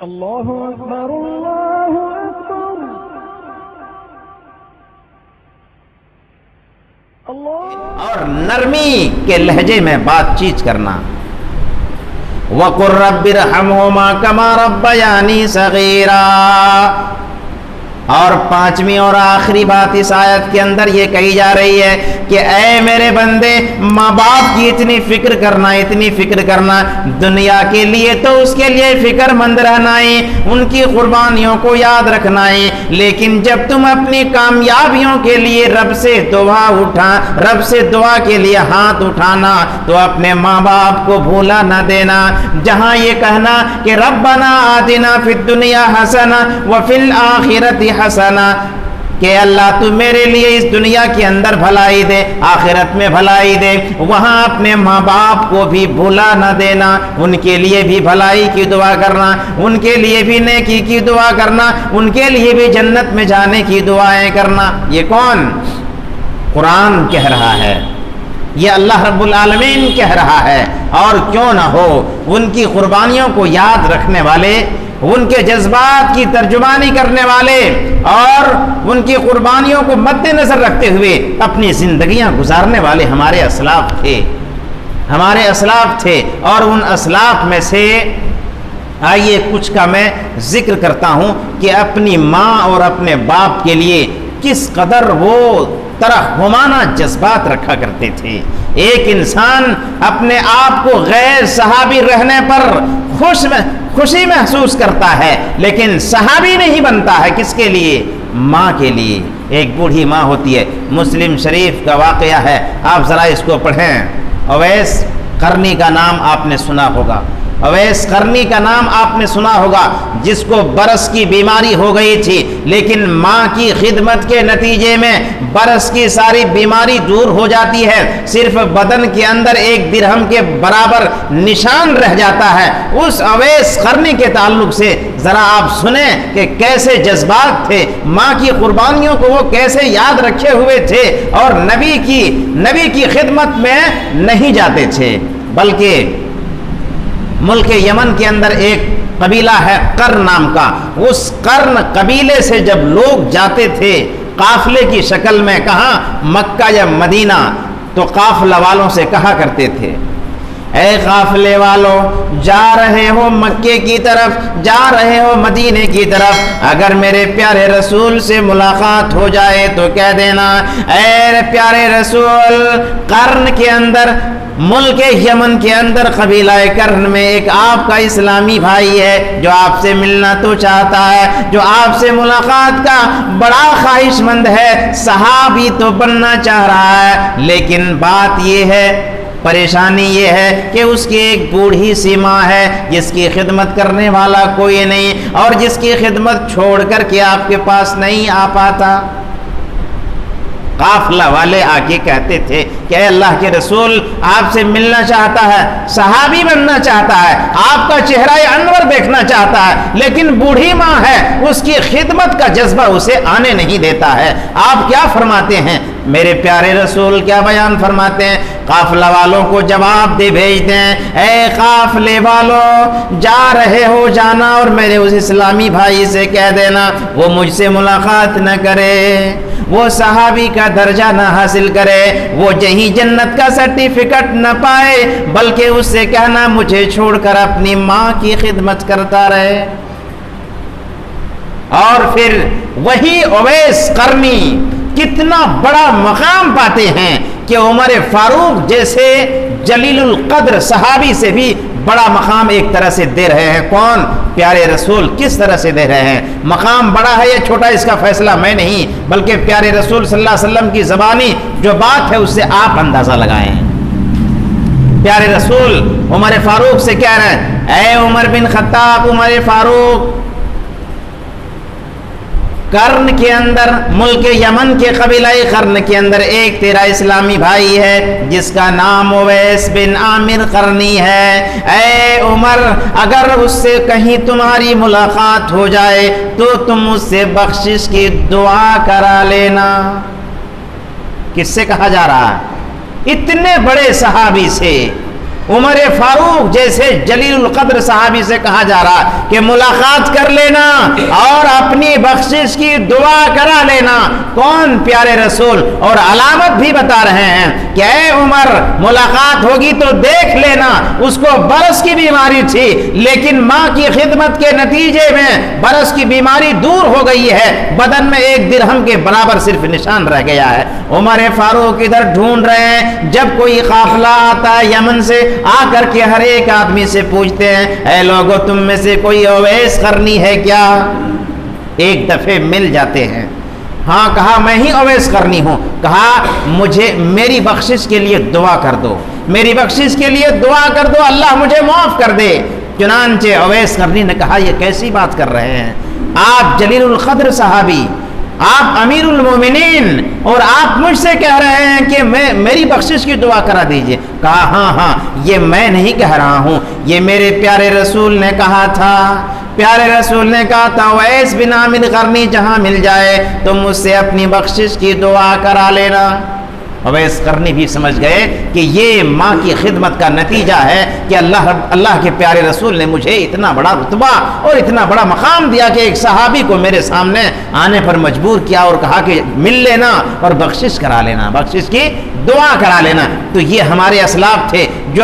اللہ اکبر اللہ اکبر اللہ. اور نرمی کے لہجے میں بات چیت کرنا. وَقُلْ رَبِّ ارْحَمْهُمَا كَمَا رَبَّيَانِي صَغِيرًا. اور پانچویں اور آخری بات اس آیت کے اندر یہ کہی جا رہی ہے کہ اے میرے بندے، ماں باپ کی اتنی فکر کرنا دنیا کے لیے تو اس کے لیے فکر مند رہنا ہے، ان کی قربانیوں کو یاد رکھنا ہے، لیکن جب تم اپنی کامیابیوں کے لیے رب سے دعا کے لیے ہاتھ اٹھانا تو اپنے ماں باپ کو بھولا نہ دینا. جہاں یہ کہنا کہ ربنا آتنا فی الدنیا حسنہ وفی الآخرۃ حسنہ، کہ اللہ تو میرے لیے اس دنیا کے اندر بھلائی دے، آخرت میں بھلائی دے، وہاں اپنے ماں باپ کو بھی بھولا نہ دینا، ان کے لیے بھی بھلائی کی دعا کرنا، ان کے لیے بھی نیکی کی دعا کرنا، ان کے لیے بھی جنت میں جانے کی دعائیں کرنا. یہ کون؟ قرآن کہہ رہا ہے، یہ اللہ رب العالمین کہہ رہا ہے. اور کیوں نہ ہو، ان کی قربانیوں کو یاد رکھنے والے، ان کے جذبات کی ترجمانی کرنے والے اور ان کی قربانیوں کو مد نظر رکھتے ہوئے اپنی زندگیاں گزارنے والے ہمارے اسلاف تھے. اور ان اسلاف میں سے آئیے کچھ کا میں ذکر کرتا ہوں کہ اپنی ماں اور اپنے باپ کے لیے کس قدر وہ ترحمانہ جذبات رکھا کرتے تھے. ایک انسان اپنے آپ کو غیر صحابی رہنے پر خوشی محسوس کرتا ہے، لیکن صحابی نہیں بنتا ہے. کس کے لیے؟ ماں کے لیے. ایک بوڑھی ماں ہوتی ہے، مسلم شریف کا واقعہ ہے، آپ ذرا اس کو پڑھیں. اویس قرنی کا نام آپ نے سنا ہوگا، اویس قرنی کا نام آپ نے سنا ہوگا، جس کو برس کی بیماری ہو گئی تھی، لیکن ماں کی خدمت کے نتیجے میں برس کی ساری بیماری دور ہو جاتی ہے، صرف بدن کے اندر 1 درہم کے برابر نشان رہ جاتا ہے. اس اویس قرنی کے تعلق سے ذرا آپ سنیں کہ کیسے جذبات تھے، ماں کی قربانیوں کو وہ کیسے یاد رکھے ہوئے تھے، اور نبی کی خدمت میں نہیں جاتے تھے، بلکہ ملک یمن کے اندر ایک قبیلہ ہے قرن نام کا، اس قرن قبیلے سے جب لوگ جاتے تھے قافلے کی شکل میں، کہاں؟ مکہ یا مدینہ، تو قافلہ والوں سے کہا کرتے تھے، اے قافلے والوں، جا رہے ہو مکے کی طرف، جا رہے ہو مدینے کی طرف، اگر میرے پیارے رسول سے ملاقات ہو جائے تو کہہ دینا، اے پیارے رسول، قرن کے اندر، ملک یمن کے اندر قبیلہ قرن میں ایک آپ کا اسلامی بھائی ہے جو آپ سے ملنا تو چاہتا ہے، جو آپ سے ملاقات کا بڑا خواہش مند ہے، صحابی تو بننا چاہ رہا ہے، لیکن بات یہ ہے، پریشانی یہ ہے کہ اس کی ایک بوڑھی سی ماں ہے جس کی خدمت کرنے والا کوئی نہیں، اور جس کی خدمت چھوڑ کر کے آپ کے پاس نہیں آ پاتا. قافلہ والے آ کے کہتے تھے کہ اے اللہ کے رسول، آپ سے ملنا چاہتا ہے، صحابی بننا چاہتا ہے، آپ کا چہرہ انور دیکھنا چاہتا ہے، لیکن بوڑھی ماں ہے، اس کی خدمت کا جذبہ اسے آنے نہیں دیتا ہے. آپ کیا فرماتے ہیں میرے پیارے رسول؟ کیا بیان فرماتے ہیں؟ قافلہ والوں کو جواب دے بھیجتے ہیں، اے قافلے والوں، جا رہے ہو جانا اور میرے اس اسلامی بھائی سے کہہ دینا وہ مجھ سے ملاقات نہ کرے، وہ صحابی کا درجہ نہ حاصل کرے، وہ یہی جنت کا سرٹیفکیٹ نہ پائے، بلکہ اس سے کہنا مجھے چھوڑ کر اپنی ماں کی خدمت کرتا رہے. اور پھر وہی اویس قرنی کتنا بڑا مقام پاتے ہیں کہ عمر فاروق جیسے جلیل القدر صحابی سے بھی بڑا مقام ایک طرح سے دے رہے ہیں. کون؟ پیارے رسول. کس طرح سے دے رہے ہیں؟ مقام بڑا ہے یا چھوٹا، اس کا فیصلہ میں نہیں، بلکہ پیارے رسول صلی اللہ علیہ وسلم کی زبانی جو بات ہے اس سے آپ اندازہ لگائیں. پیارے رسول عمر فاروق سے کہہ رہے ہیں، اے عمر بن خطاب، عمر فاروق، قرن کے اندر، ملک یمن کے قبیلہ قرن کے اندر ایک تیرا اسلامی بھائی ہے جس کا نام اویس بن عامر قرنی ہے. اے عمر، اگر اس سے کہیں تمہاری ملاقات ہو جائے تو تم اس سے بخشش کی دعا کرا لینا. کس سے کہا جا رہا ہے؟ اتنے بڑے صحابی سے عمر فاروق جیسے جلیل القدر صحابی سے کہا جا رہا کہ ملاقات کر لینا اور اپنی بخشش کی دعا کرا لینا. کون؟ پیارے رسول. اور علامت بھی بتا رہے ہیں کہ اے عمر ملاقات ہوگی تو دیکھ لینا. اس کو برس کی بیماری تھی لیکن ماں کی خدمت کے نتیجے میں برس کی بیماری دور ہو گئی ہے, بدن میں 1 درہم کے برابر صرف نشان رہ گیا ہے. عمر فاروق ادھر ڈھونڈ رہے ہیں, جب کوئی قافلہ آتا ہے یمن سے, آ کر کے ہر ایک آدمی سے پوچھتے ہیں اے لوگو تم میں سے کوئی اویس قرنی ہے کیا؟ ایک دفعے مل جاتے ہیں. ہاں کہا میں ہی اویس قرنی ہوں. کہا مجھے میری بخشش کے لیے دعا کر دو, میری بخشش کے لیے دعا کر دو, اللہ مجھے معاف کر دے. چنانچہ اویس قرنی نے کہا یہ کیسی بات کر رہے ہیں آپ جلیل القدر صحابی, آپ امیر المومنین, اور آپ مجھ سے کہہ رہے ہیں کہ میری بخشش کی دعا کرا دیجئے. کہا ہاں یہ میں نہیں کہہ رہا ہوں, یہ میرے پیارے رسول نے کہا تھا. پیارے رسول نے کہا تھا اویس بن عامر قرنی جہاں مل جائے تو مجھ سے اپنی بخشش کی دعا کرا لینا. اویس قرنی بھی سمجھ گئے کہ یہ ماں کی خدمت کا نتیجہ ہے کہ اللہ کے پیارے رسول نے مجھے اتنا بڑا رتبہ اور اتنا بڑا مقام دیا کہ ایک صحابی کو میرے سامنے آنے پر مجبور کیا اور کہا کہ مل لینا اور بخشش کرا لینا, بخشش کی دعا کرا لینا. تو یہ ہمارے اسلاف تھے جو